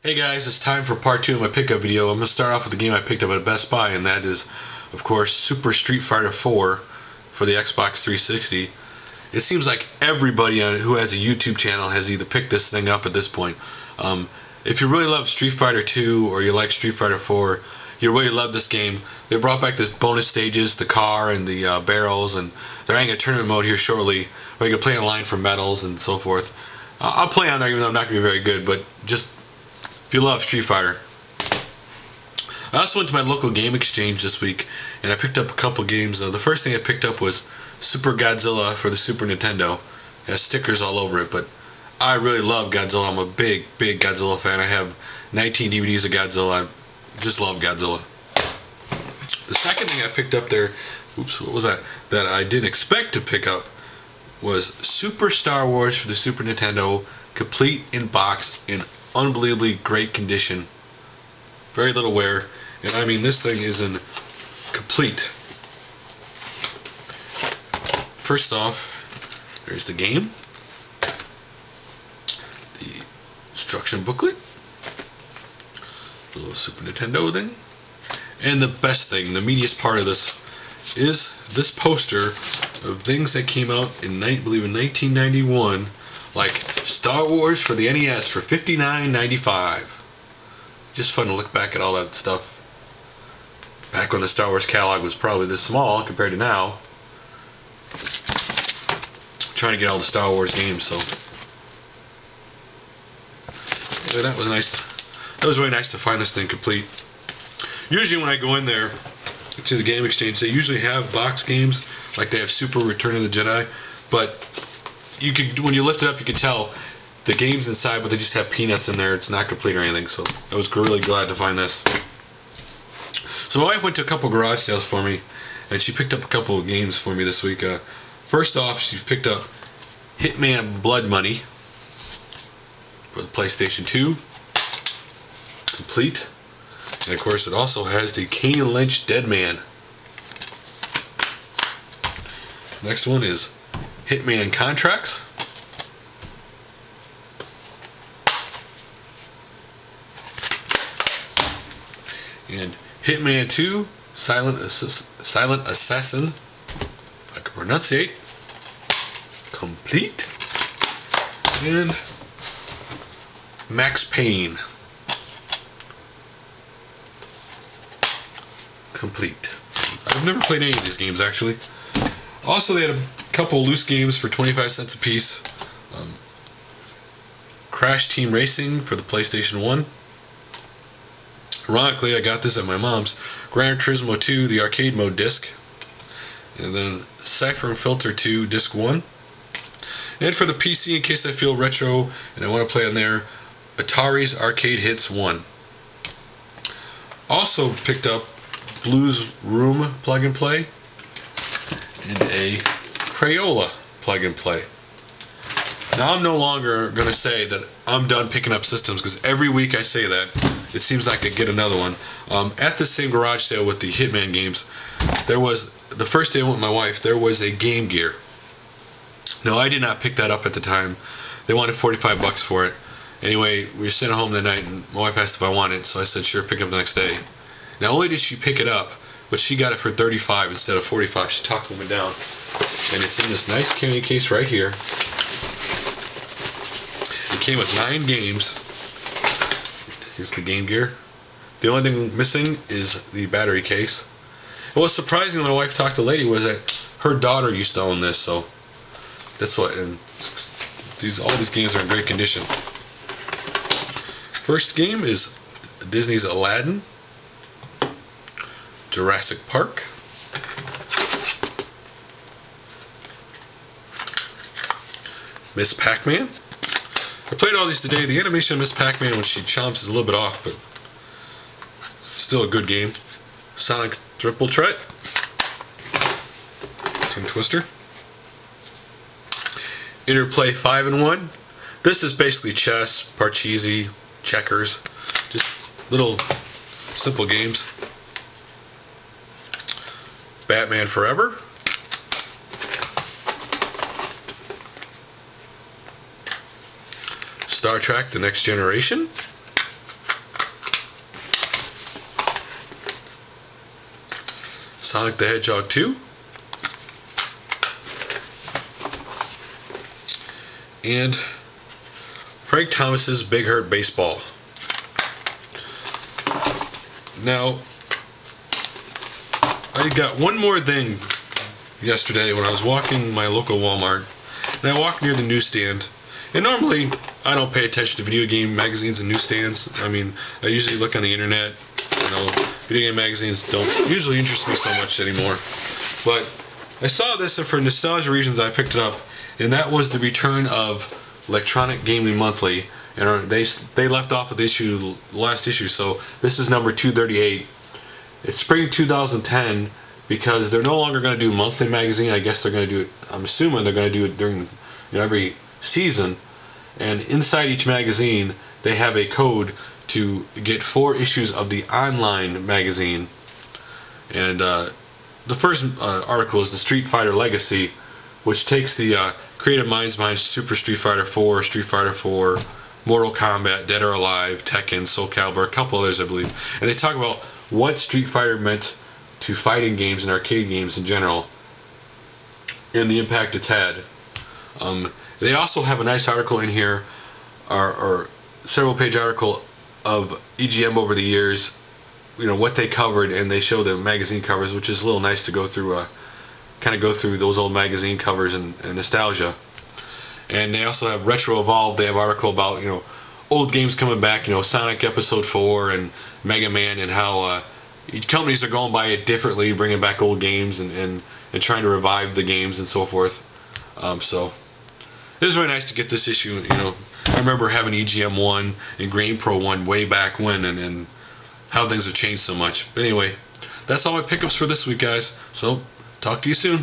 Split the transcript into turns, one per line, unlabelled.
Hey guys, it's time for part 2 of my pickup video. I'm going to start off with the game I picked up at Best Buy, and that is, of course, Super Street Fighter 4 for the Xbox 360. It seems like everybody who has a YouTube channel has either picked this thing up at this point. If you really love Street Fighter 2 or you like Street Fighter 4, you really love this game. They brought back the bonus stages, the car and the barrels, and they're adding a tournament mode here shortly where you can play online for medals and so forth. I'll play on there even though I'm not going to be very good, but just if you love Street Fighter. I also went to my local game exchange this week and I picked up a couple games. The first thing I picked up was Super Godzilla for the Super Nintendo. It has stickers all over it, but I really love Godzilla. I'm a big Godzilla fan. I have 19 DVDs of Godzilla. I just love Godzilla. The second thing I picked up there, oops, what was that? That I didn't expect to pick up was Super Star Wars for the Super Nintendo, complete in box, in unbelievably great condition, very little wear, and I mean this thing is in complete. First off, there's the game, the instruction booklet, the little Super Nintendo thing, and the best thing, the meatiest part of this, is this poster of things that came out in, I believe, in 1991. Like Star Wars for the NES for $59.95. Just fun to look back at all that stuff. Back when the Star Wars catalog was probably this small compared to now. I'm trying to get all the Star Wars games, so anyway, that was nice. That was really nice to find this thing complete. Usually when I go in there to the game exchange, they usually have box games, like they have Super Return of the Jedi, but you could, when you lift it up, you could tell the game's inside, but they just have peanuts in there. It's not complete or anything, so I was really glad to find this. So my wife went to a couple garage sales for me, and she picked up a couple of games for me this week. First off, she picked up Hitman Blood Money for the PlayStation 2, complete. And of course, it also has the Kane Lynch Dead Man. Next one is Hitman Contracts. And Hitman 2 Silent Assassin, if I can pronunciate, complete. And Max Payne, complete. I've never played any of these games actually. Also, they had a couple loose games for 25 cents a piece. Crash Team Racing for the PlayStation 1. Ironically, I got this at my mom's. Gran Turismo 2, the arcade mode disc. And then Siphon Filter 2, disc 1. And for the PC, in case I feel retro and I want to play on there, Atari's Arcade Hits 1. Also picked up Blues Room plug and play and a Crayola plug and play. Now I'm no longer going to say that I'm done picking up systems, because every week I say that. It seems like I get another one. At the same garage sale with the Hitman games, there was, the first day I went with my wife, there was a Game Gear. Now I did not pick that up at the time. They wanted 45 bucks for it. Anyway, we were sitting home that night and my wife asked if I wanted it, so I said sure, pick it up the next day. Not only did she pick it up, but she got it for 35 instead of 45. She talked them down. And it's in this nice carrying case right here. It came with 9 games. Here's the Game Gear. The only thing missing is the battery case. And what's surprising when my wife talked to the lady was that her daughter used to own this, so that's what. And all these games are in great condition. First game is Disney's Aladdin, Jurassic Park, Miss Pac-Man. I played all these today. The animation of Miss Pac-Man when she chomps is a little bit off, but still a good game. Sonic Triple Threat, Tongue Twister, Interplay 5 in 1. This is basically chess, Parcheesi, checkers, just little simple games. Batman Forever, Star Trek The Next Generation, Sonic the Hedgehog 2. And Frank Thomas's Big Hurt Baseball. Now, I got one more thing yesterday when I was walking my local Walmart, and I walked near the newsstand. And normally, I don't pay attention to video game magazines and newsstands. I mean, I usually look on the internet. You know, video game magazines don't usually interest me so much anymore. But I saw this, and for nostalgia reasons, I picked it up. And that was the return of Electronic Gaming Monthly. And they left off with the last issue, so this is number 238. It's spring 2010 because they're no longer going to do monthly magazine. I guess they're going to do it. I'm assuming they're going to do it during every season. And inside each magazine, they have a code to get 4 issues of the online magazine. And the first article is the Street Fighter Legacy, which takes the Creative Minds Super Street Fighter 4, Street Fighter 4, Mortal Kombat, Dead or Alive, Tekken, Soul Calibur, a couple others I believe. And they talk about what Street Fighter meant to fighting games and arcade games in general, and the impact it's had. They also have a nice article in here, or several page article of EGM over the years, what they covered, and they show the magazine covers, which is a little nice to go through, kind of go through those old magazine covers and nostalgia. And they also have Retro Evolved. They have an article about old games coming back, Sonic Episode 4 and Mega Man, and how companies are going by it differently, bringing back old games and trying to revive the games and so forth. So it was really nice to get this issue. I remember having EGM 1 and Grain Pro 1 way back when, and how things have changed so much. But anyway, that's all my pickups for this week, guys. So talk to you soon.